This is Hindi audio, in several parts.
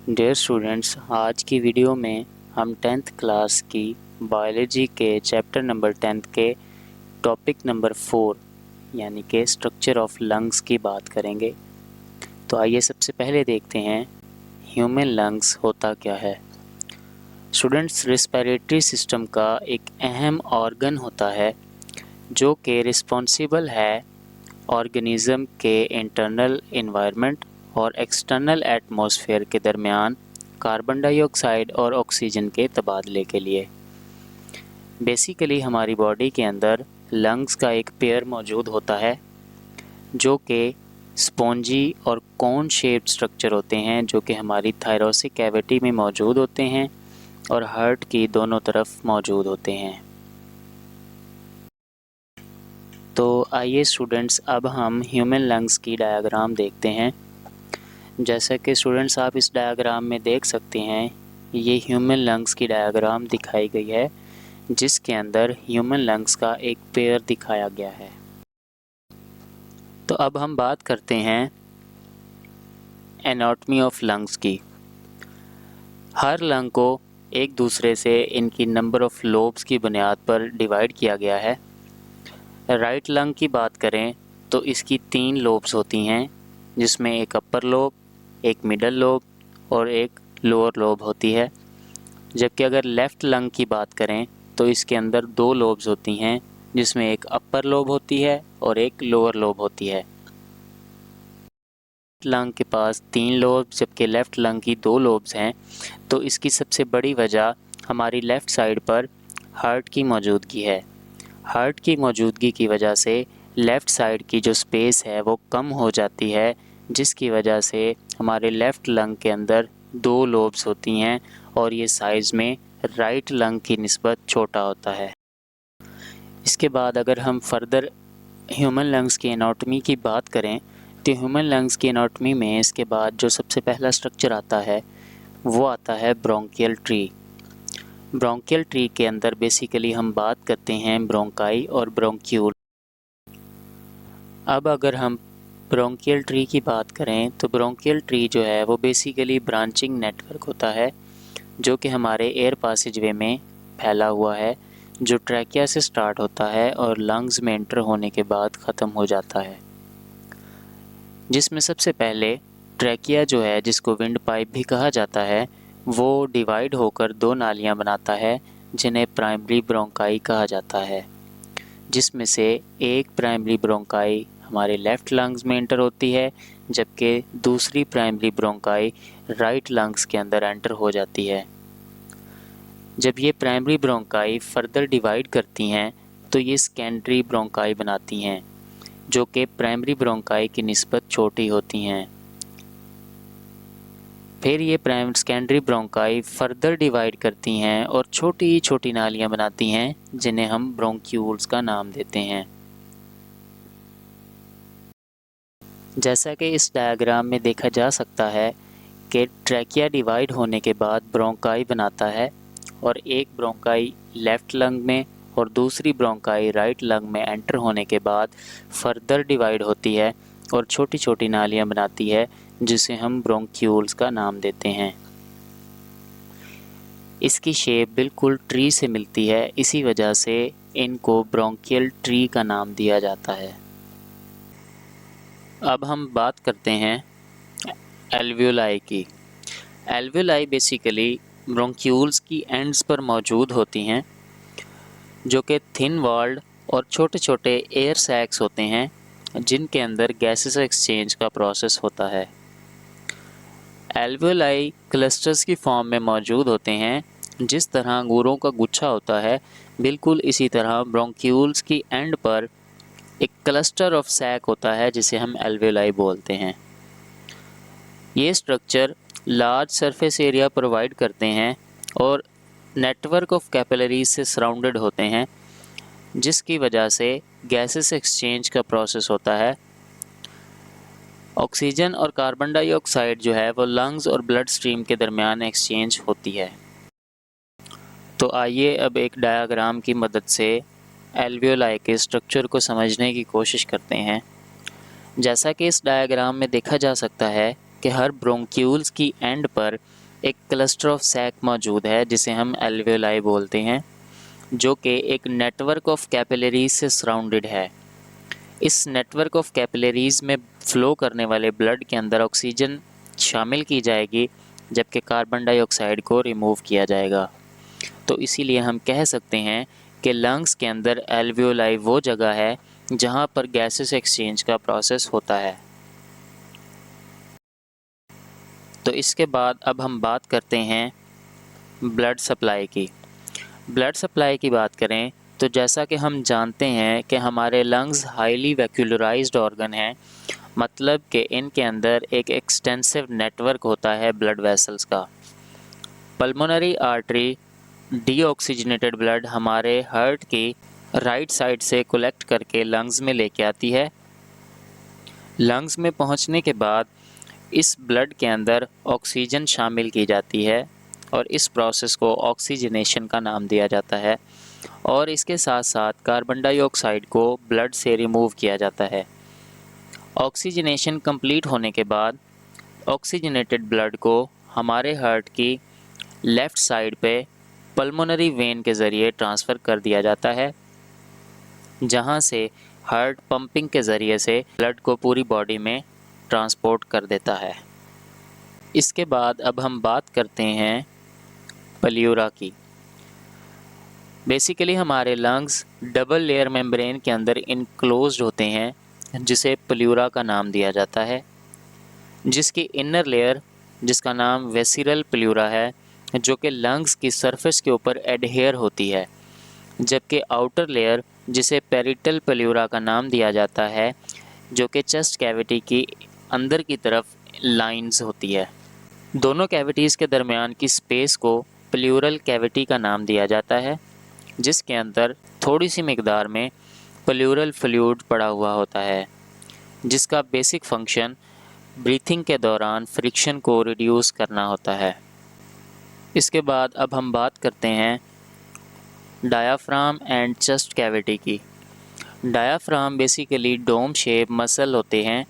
डियर स्टूडेंट्स, आज की वीडियो में हम 10th क्लास की बायोलॉजी के चैप्टर नंबर 10 के टॉपिक नंबर 4 यानी कि स्ट्रक्चर ऑफ लंग्स की बात करेंगे। तो आइए सबसे पहले देखते हैं ह्यूमन लंग्स होता क्या है। स्टूडेंट्स, रिस्पिरेटरी सिस्टम का एक अहम ऑर्गन होता है जो कि रिस्पॉन्सिबल है ऑर्गेनिज्म के इंटरनल एनवायरनमेंट और एक्सटर्नल एटमॉस्फेयर के दरमियान कार्बन डाइऑक्साइड और ऑक्सीजन के तबादले के लिए। बेसिकली हमारी बॉडी के अंदर लंग्स का एक पेयर मौजूद होता है जो कि स्पॉन्जी और कोन शेप्ड स्ट्रक्चर होते हैं, जो कि हमारी थायरोसिक कैविटी में मौजूद होते हैं और हार्ट की दोनों तरफ मौजूद होते हैं। तो आइए स्टूडेंट्स, अब हम ह्यूमन लंग्स की डायग्राम देखते हैं। जैसा कि स्टूडेंट्स आप इस डायग्राम में देख सकते हैं, ये ह्यूमन लंग्स की डायग्राम दिखाई गई है जिसके अंदर ह्यूमन लंग्स का एक पेयर दिखाया गया है। तो अब हम बात करते हैं एनाटॉमी ऑफ लंग्स की। हर लंग को एक दूसरे से इनकी नंबर ऑफ लोब्स की बुनियाद पर डिवाइड किया गया है। राइट लंग की बात करें तो इसकी 3 लोब्स होती हैं, जिसमें एक अपर लोब, एक मिडल लोब और एक लोअर लोब होती है। जबकि अगर लेफ़्ट लंग की बात करें तो इसके अंदर 2 लोब्स होती हैं, जिसमें एक अपर लोब होती है और एक लोअर लोब होती है। लंग के पास 3 लोब्स जबकि लेफ़्ट लंग की 2 लोब्स हैं। तो इसकी सबसे बड़ी वजह हमारी लेफ़्ट साइड पर हार्ट की मौजूदगी है। हार्ट की मौजूदगी की वजह से लेफ़्ट साइड की जो स्पेस है वो कम हो जाती है, जिसकी वजह से हमारे लेफ़्ट लंग के अंदर 2 लोब्स होती हैं और ये साइज़ में राइट लंग की निस्बत छोटा होता है। इसके बाद अगर हम फर्दर ह्यूमन लंग्स की एनाटॉमी की बात करें तो ह्यूमन लंग्स की एनाटॉमी में इसके बाद जो सबसे पहला स्ट्रक्चर आता है वो आता है ब्रोंकियल ट्री। ब्रोंकियल ट्री के अंदर बेसिकली हम बात करते हैं ब्रोंकाई और ब्रोंक्यूल। अब अगर हम ब्रोंकियल ट्री की बात करें तो ब्रोंकियल ट्री जो है वो बेसिकली ब्रांचिंग नेटवर्क होता है जो कि हमारे एयर पासेजवे में फैला हुआ है, जो ट्रैकिया से स्टार्ट होता है और लंग्स में एंटर होने के बाद ख़त्म हो जाता है। जिसमें सबसे पहले ट्रैकिया जो है, जिसको विंड पाइप भी कहा जाता है, वो डिवाइड होकर 2 नालियां बनाता है जिन्हें प्राइमरी ब्रोंकाई कहा जाता है। जिसमें से एक प्राइमरी ब्रोंकाई हमारे लेफ़्ट लंग्स में एंटर होती है, जबकि दूसरी प्राइमरी ब्रोंकाई राइट लंग्स के अंदर एंटर हो जाती है। जब ये प्राइमरी ब्रोंकाई फर्दर डिवाइड करती हैं तो ये सेकेंडरी ब्रोंकाई बनाती हैं, जो कि प्राइमरी ब्रोंकाई की निस्बत छोटी होती हैं। फिर ये सेकेंडरी ब्रोंकाई फर्दर डिवाइड करती हैं और छोटी छोटी नालियां बनाती हैं जिन्हें हम ब्रोंक्यूल्स का नाम देते हैं। जैसा कि इस डायग्राम में देखा जा सकता है कि ट्रैकिया डिवाइड होने के बाद ब्रोंकाई बनाता है और एक ब्रोंकाई लेफ़्ट लंग में और दूसरी ब्रोंकाई राइट लंग में एंटर होने के बाद फर्दर डिवाइड होती है और छोटी छोटी नालियां बनाती है जिसे हम ब्रोंक्यूल्स का नाम देते हैं। इसकी शेप बिल्कुल ट्री से मिलती है, इसी वजह से इनको ब्रोंकियल ट्री का नाम दिया जाता है। अब हम बात करते हैं एल्वियोलाई की। एल्वियोलाई बेसिकली ब्रोंक्यूल्स की एंड्स पर मौजूद होती हैं, जो कि थिन वॉल्ड और छोटे छोटे एयर सैक्स होते हैं जिनके अंदर गैसेस एक्सचेंज का प्रोसेस होता है। एल्वियोलाई क्लस्टर्स की फॉर्म में मौजूद होते हैं। जिस तरह अंगूरों का गुच्छा होता है, बिल्कुल इसी तरह ब्रोंक्यूल्स की एंड पर एक क्लस्टर ऑफ सैक होता है जिसे हम एल्वियोलाई बोलते हैं। ये structure large surface area provide करते हैं और नेटवर्क ऑफ कैपिलरीज से सराउंडेड होते हैं, जिसकी वजह से गैसेस एक्सचेंज का प्रोसेस होता है। ऑक्सीजन और कार्बन डाइऑक्साइड जो है वो लंग्स और ब्लड स्ट्रीम के दरमियान एक्सचेंज होती है। तो आइए अब एक डायग्राम की मदद से एल्वियोलाई के स्ट्रक्चर को समझने की कोशिश करते हैं। जैसा कि इस डायग्राम में देखा जा सकता है कि हर ब्रोंक्यूल्स की एंड पर एक क्लस्टर ऑफ सैक मौजूद है जिसे हम एल्वेओलाई बोलते हैं, जो कि एक नेटवर्क ऑफ कैपिलरीज से सराउंडेड है। इस नेटवर्क ऑफ कैपिलरीज में फ़्लो करने वाले ब्लड के अंदर ऑक्सीजन शामिल की जाएगी, जबकि कार्बन डाइऑक्साइड को रिमूव किया जाएगा। तो इसीलिए हम कह सकते हैं कि लंग्स के अंदर एल्वेओलाई वो जगह है जहां पर गैसेस एक्सचेंज का प्रोसेस होता है। तो इसके बाद अब हम बात करते हैं ब्लड सप्लाई की। ब्लड सप्लाई की बात करें तो जैसा कि हम जानते हैं कि हमारे लंग्स हाईली वैक्यूलराइज्ड ऑर्गन हैं, मतलब कि इनके अंदर एक एक्सटेंसिव नेटवर्क होता है ब्लड वेसल्स का। पल्मोनरी आर्टरी डीऑक्सीजनेटेड ब्लड हमारे हार्ट की राइट साइड से कलेक्ट करके लंग्स में लेके आती है। लंग्स में पहुंचने के बाद इस ब्लड के अंदर ऑक्सीजन शामिल की जाती है और इस प्रोसेस को ऑक्सीजनेशन का नाम दिया जाता है, और इसके साथ साथ कार्बन डाइऑक्साइड को ब्लड से रिमूव किया जाता है। ऑक्सीजनेशन कंप्लीट होने के बाद ऑक्सीजनेटेड ब्लड को हमारे हार्ट की लेफ़्ट साइड पे पल्मोनरी वेन के ज़रिए ट्रांसफ़र कर दिया जाता है, जहां से हार्ट पंपिंग के ज़रिए से ब्लड को पूरी बॉडी में ट्रांसपोर्ट कर देता है। इसके बाद अब हम बात करते हैं प्लेयूरा की। बेसिकली हमारे लंग्स डबल लेयर मेम्ब्रेन के अंदर इनक्लोज्ड होते हैं, जिसे प्लेयूरा का नाम दिया जाता है, जिसकी इनर लेयर जिसका नाम वेसिरल प्लेयूरा है, जो कि लंग्स की सरफेस के ऊपर एडहेयर होती है, जबकि आउटर लेयर जिसे पेरिटल प्लेयूरा का नाम दिया जाता है, जो कि चेस्ट कैविटी की अंदर की तरफ लाइंस होती है। दोनों कैविटीज़ के दरमियान की स्पेस को प्लेयूरल कैविटी का नाम दिया जाता है, जिसके अंदर थोड़ी सी मिकदार में प्लेयूरल फ्लूइड पड़ा हुआ होता है, जिसका बेसिक फंक्शन ब्रीथिंग के दौरान फ्रिक्शन को रिड्यूस करना होता है। इसके बाद अब हम बात करते हैं डायाफ्राम एंड चेस्ट कैविटी की। Diaphragm basically dome shape muscle होते हैं,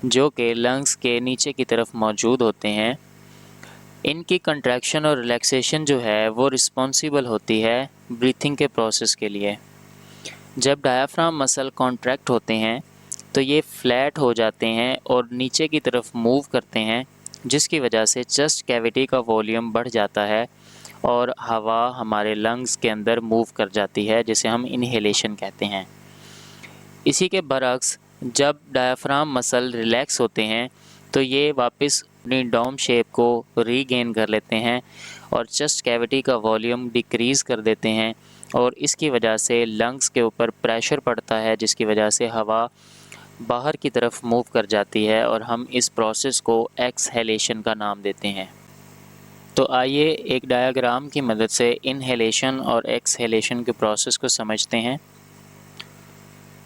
जो कि लंग्स के नीचे की तरफ मौजूद होते हैं। इनकी कंट्रैक्शन और रिलैक्सेशन जो है वो रिस्पॉन्सिबल होती है ब्रीथिंग के प्रोसेस के लिए। जब डायाफ्राम मसल कॉन्ट्रैक्ट होते हैं तो ये फ्लैट हो जाते हैं और नीचे की तरफ मूव करते हैं, जिसकी वजह से चेस्ट कैविटी का वॉल्यूम बढ़ जाता है और हवा हमारे लंग्स के अंदर मूव कर जाती है, जिसे हम इन्हेलेशन कहते हैं। इसी के बरक्स जब डायाफ्राम मसल रिलैक्स होते हैं तो ये वापस अपनी डोम शेप को रीगेन कर लेते हैं और चेस्ट कैविटी का वॉल्यूम डिक्रीज़ कर देते हैं, और इसकी वजह से लंग्स के ऊपर प्रेशर पड़ता है, जिसकी वजह से हवा बाहर की तरफ मूव कर जाती है और हम इस प्रोसेस को एक्सहेलेशन का नाम देते हैं। तो आइए एक डायग्राम की मदद से इनहेलेशन और एक्सहेलेशन के प्रोसेस को समझते हैं।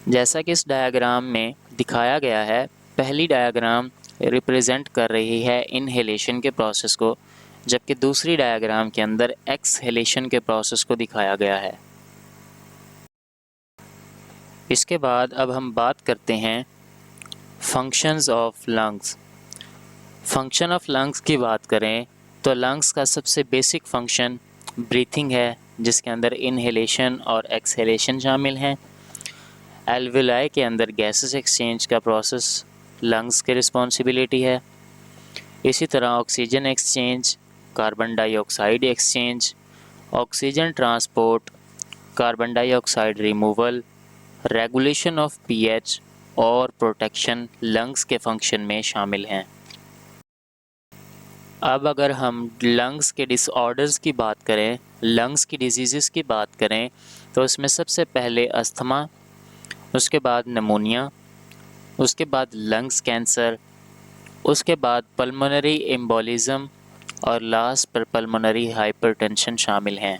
जैसा कि इस डायग्राम में दिखाया गया है, पहली डायग्राम रिप्रेजेंट कर रही है इनहेलेशन के प्रोसेस को, जबकि दूसरी डायग्राम के अंदर एक्सहेलेशन के प्रोसेस को दिखाया गया है। इसके बाद अब हम बात करते हैं functions of lungs. Function of lungs की बात करें तो लंग्स का सबसे बेसिक फंक्शन ब्रीथिंग है, जिसके अंदर इनहेलेशन और एक्सहेलेशन शामिल हैं। एल्वेलाई के अंदर गैसेस एक्सचेंज का प्रोसेस लंग्स की रिस्पॉन्सिबिलिटी है। इसी तरह oxygen exchange, carbon dioxide exchange, oxygen transport, carbon dioxide removal, regulation of pH और प्रोटेक्शन लंग्स के फंक्शन में शामिल हैं। अब अगर हम लंग्स के डिसऑर्डर्स की बात करें, लंग्स की डिजीज़ की बात करें, तो उसमें सबसे पहले अस्थमा, उसके बाद नमूनिया, उसके बाद लंग्स कैंसर, उसके बाद पल्मोनरी एम्बोलिज्म और लास्ट पर पल्मोनरी हाइपरटेंशन शामिल हैं।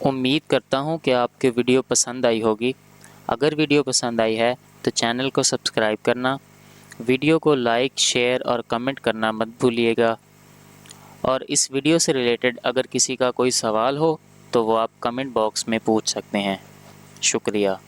उम्मीद करता हूँ कि आपके वीडियो पसंद आई होगी। अगर वीडियो पसंद आई है तो चैनल को सब्सक्राइब करना, वीडियो को लाइक, शेयर और कमेंट करना मत भूलिएगा। और इस वीडियो से रिलेटेड अगर किसी का कोई सवाल हो तो वो आप कमेंट बॉक्स में पूछ सकते हैं। शुक्रिया।